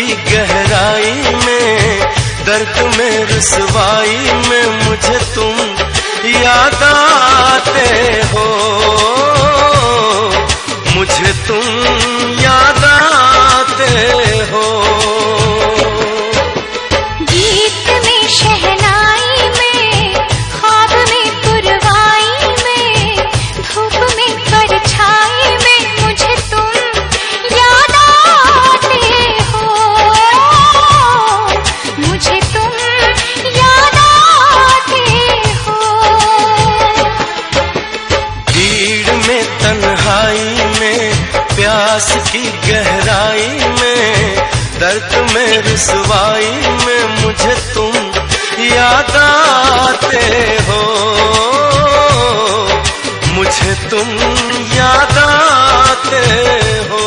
की गहराई में, दर्द में रुसवाई में मुझे तुम याद आते हो, मुझे तुम याद आते हो। गीत में शहनाई में, ख्वाब में पुरवाई में, धूप में परछाई में मुझे तुम याद आते हो, मुझे तुम याद आते हो। भीड़ में तन्हाई में, प्यास की गहराई में, दर्द में रुसवाई में मुझे तुम याद आते हो, मुझे तुम याद आते हो।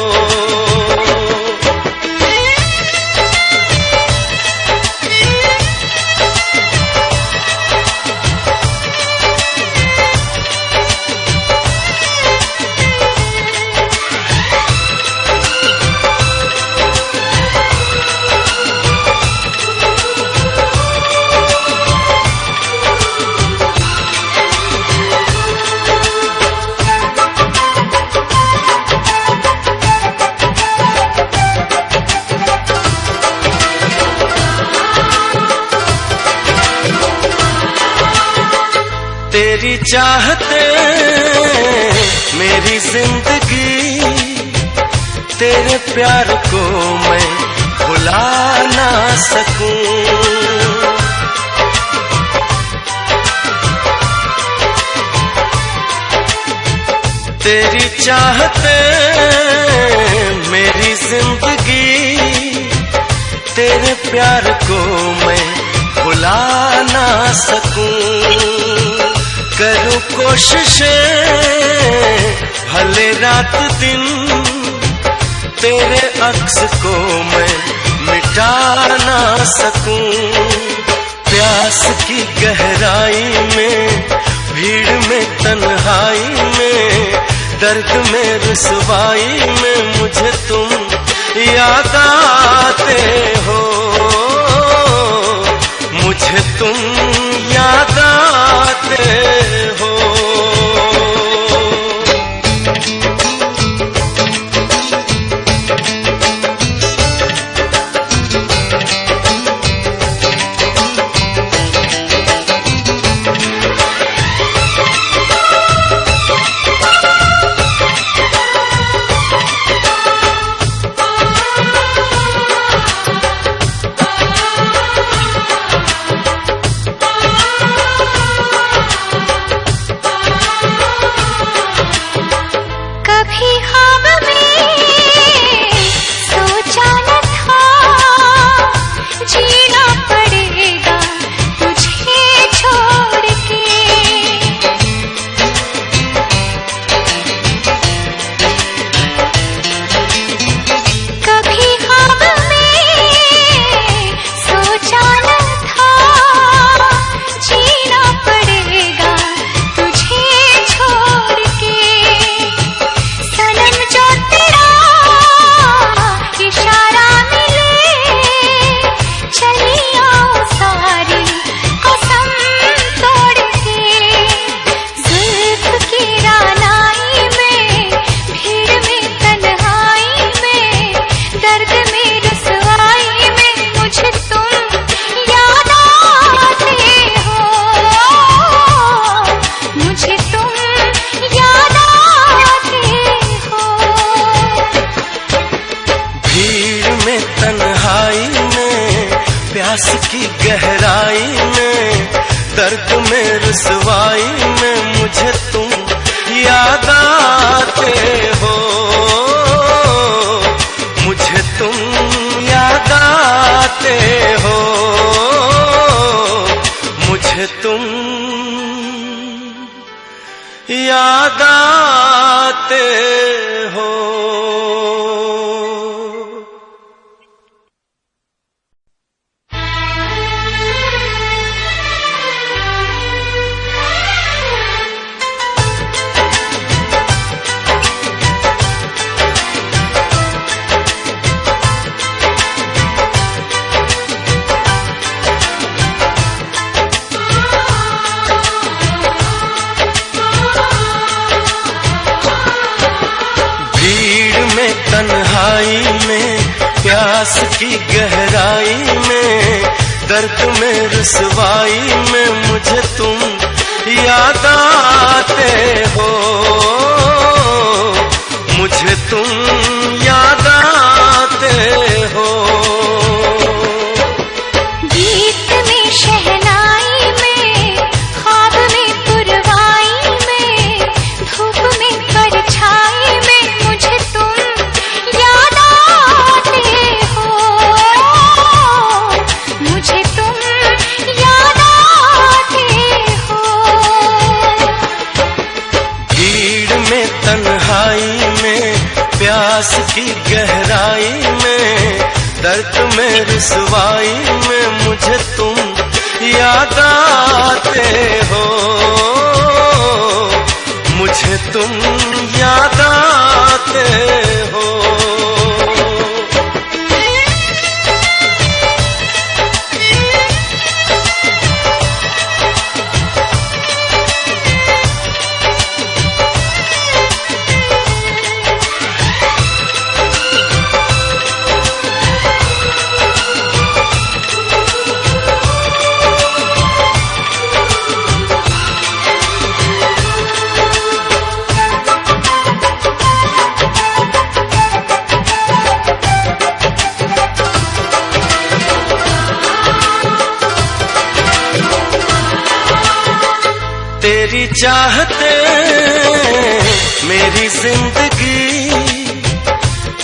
तेरी चाहते मेरी जिंदगी, तेरे प्यार को मैं भुला ना सकूं। तेरी चाहते मेरी जिंदगी, तेरे प्यार को मैं भुला ना सकूं। करूं कोशिशें भले रात दिन, तेरे अक्स को मैं मिटा ना सकूं। प्यास की गहराई में, भीड़ में तन्हाई में, दर्द में रुसवाई में मुझे तुम याद आते हो, मुझे तुम याद आते हो। प्यास की गहराई में, दर्द में रुसवाई में मुझे तुम याद आते हो, मुझे तुम याद आते हो, मुझे तुम याद आते हो। प्यास की गहराई में, दर्द में रुसवाई में मुझे तुम याद आते हो, मुझे तुम याद आते हो। गीत में शहनाई में, ख्वाब में पुरवाई में, धूप में परछाई में मुझे तुम याद आते हो, मुझे तुम याद आते हो। भीड़ में तन्हाई में, प्यास की गहराई में, दर्द में रुसवाई में मुझे तुम याद आते हो, मुझे तुम याद आते हो। तेरी चाहते मेरी जिंदगी,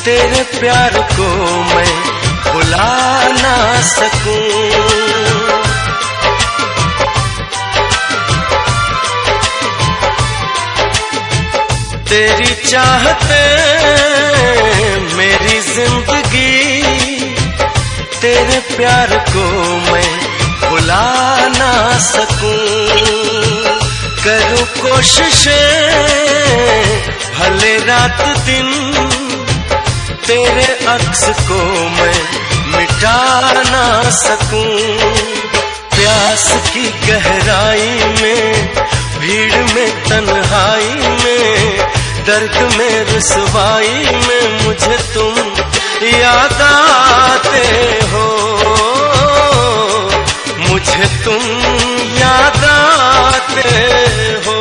तेरे प्यार को मैं भुला ना सकूं। तेरी चाहते मेरी जिंदगी, तेरे प्यार को मैं भुला ना सकूं। करूं कोशिशें भले रात दिन, तेरे अक्स को मैं मिटा ना सकूं। प्यास की गहराई में, भीड़ में तन्हाई में, दर्द में रुसवाई में मुझे तुम याद आते हो, मुझे तुम याद आते हो।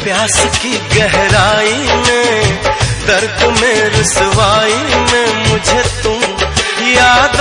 प्यास की गहराई में, दर्द में रुसवाई में मुझे तुम याद